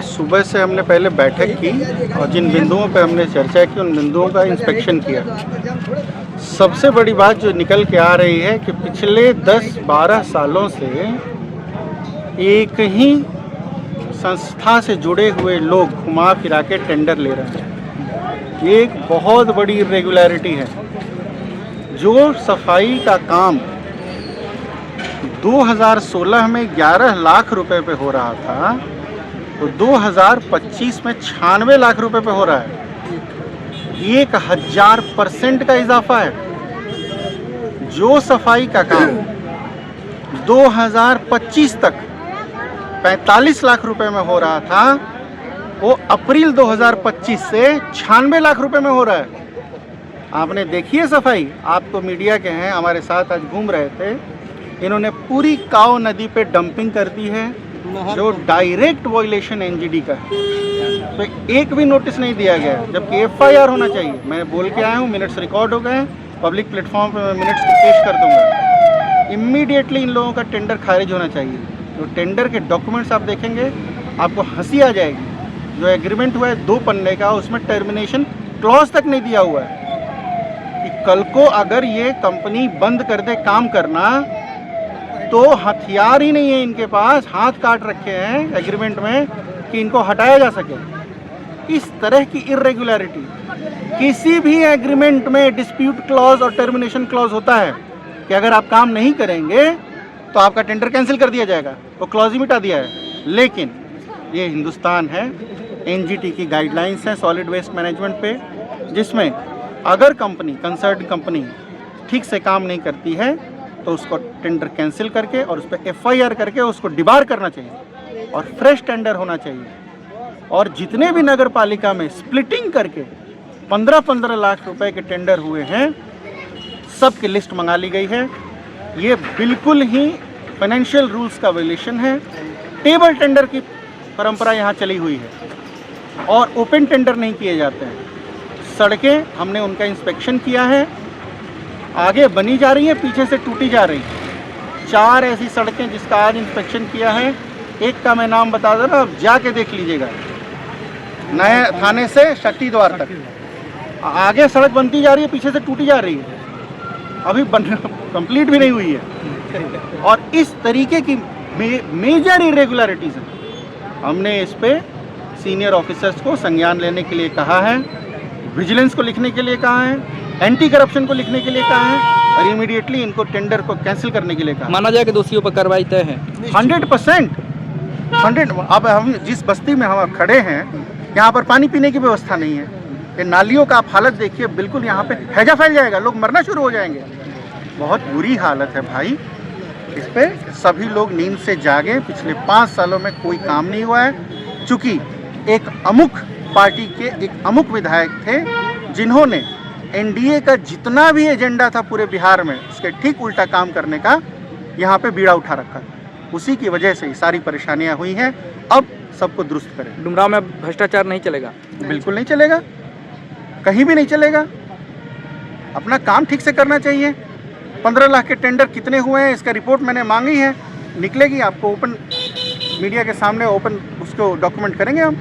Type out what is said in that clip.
सुबह से हमने पहले बैठक की और जिन बिंदुओं पर हमने चर्चा की उन बिंदुओं का इंस्पेक्शन किया। सबसे बड़ी बात जो निकल के आ रही है कि पिछले 10-12 सालों से एक ही संस्था से जुड़े हुए लोग घुमा फिरा के टेंडर ले रहे हैं। ये एक बहुत बड़ी इरेगुलरिटी है। जो सफाई का काम 2016 में 11 लाख रुपए पे हो रहा था, तो 2025 में 96 लाख रुपए पे हो रहा है। 1000% का इजाफा है। जो सफाई का काम 2025 तक 45 लाख रुपए में हो रहा था, वो अप्रैल 2025 से 96 लाख रुपए में हो रहा है। आपने देखी है सफाई? आप तो मीडिया के हैं, हमारे साथ आज घूम रहे थे। इन्होंने पूरी काव नदी पे डंपिंग कर दी है, जो डायरेक्ट वॉयलेशन एनजीडी का है। तो एक भी नोटिस नहीं दिया गया, जबकि एफआईआर होना चाहिए। मैं बोल के आया हूँ, मिनट्स रिकॉर्ड हो गए हैं, पब्लिक प्लेटफॉर्म पे मैं मिनट्स पेश कर दूंगा। इमीडिएटली इन लोगों का टेंडर खारिज होना चाहिए। तो टेंडर के डॉक्यूमेंट्स आप देखेंगे, आपको हंसी आ जाएगी। जो एग्रीमेंट हुआ है 2 पन्ने का, उसमें टर्मिनेशन क्लॉज तक नहीं दिया हुआ है कि कल को अगर ये कंपनी बंद कर दे काम करना, तो हथियार ही नहीं है इनके पास, हाथ काट रखे हैं एग्रीमेंट में कि इनको हटाया जा सके। इस तरह की इरेगुलरिटी किसी भी एग्रीमेंट में डिस्प्यूट क्लॉज और टर्मिनेशन क्लॉज होता है कि अगर आप काम नहीं करेंगे तो आपका टेंडर कैंसिल कर दिया जाएगा। वो क्लॉज ही मिटा दिया है। लेकिन ये हिंदुस्तान है, एनजीटी की गाइडलाइंस हैं सॉलिड वेस्ट मैनेजमेंट पे, जिसमें अगर कंपनी कंसर्न कंपनी ठीक से काम नहीं करती है तो उसको टेंडर कैंसिल करके और उस पर एफआईआर करके उसको डिबार करना चाहिए और फ्रेश टेंडर होना चाहिए। और जितने भी नगर पालिका में स्प्लिटिंग करके 15-15 लाख रुपए के टेंडर हुए हैं, सब की लिस्ट मंगा ली गई है। ये बिल्कुल ही फाइनेंशियल रूल्स का वायलेशन है। टेबल टेंडर की परंपरा यहाँ चली हुई है और ओपन टेंडर नहीं किए जाते हैं। सड़कें हमने उनका इंस्पेक्शन किया है, आगे बनी जा रही है, पीछे से टूटी जा रही है। 4 ऐसी सड़कें जिसका आज इंस्पेक्शन किया है। एक का मैं नाम बता दे रहा हूँ, अब जाके देख लीजिएगा। नए थाने से शक्ति द्वार तक आगे सड़क बनती जा रही है, पीछे से टूटी जा रही है, अभी कंप्लीट भी नहीं हुई है। और इस तरीके की मेजर इरेगुलरिटीज हैं। हमने इस पे सीनियर ऑफिसर्स को संज्ञान लेने के लिए कहा है, विजिलेंस को लिखने के लिए कहा है, एंटी करप्शन को लिखने के लिए कहा है और इमीडिएटली इनको टेंडर को कैंसिल करने के लिए कहा। माना जाए कि दोषियों पर कार्रवाई तय है 100%। अब हम जिस बस्ती में हम खड़े हैं, यहाँ पर पानी पीने की व्यवस्था नहीं है। ये नालियों का आप हालत देखिए, बिल्कुल यहाँ पे हैजा फैल जाएगा, लोग मरना शुरू हो जाएंगे। बहुत बुरी हालत है भाई। इस पे सभी लोग नींद से जागे। पिछले 5 सालों में कोई काम नहीं हुआ है। चूँकि एक अमुक पार्टी के एक अमुक विधायक थे, जिन्होंने एनडीए का जितना भी एजेंडा था पूरे बिहार में, उसके ठीक उल्टा काम करने का यहाँ पे बीड़ा उठा रखा। उसी की वजह से सारी परेशानियाँ हुई हैं। अब सबको दुरुस्त करें। डुमराव में भ्रष्टाचार नहीं चलेगा? बिल्कुल नहीं चलेगा, कहीं भी नहीं चलेगा। अपना काम ठीक से करना चाहिए। 15 लाख के टेंडर कितने हुए हैं इसका रिपोर्ट मैंने मांगी है, निकलेगी आपको ओपन मीडिया के सामने, ओपन उसको डॉक्यूमेंट करेंगे हम।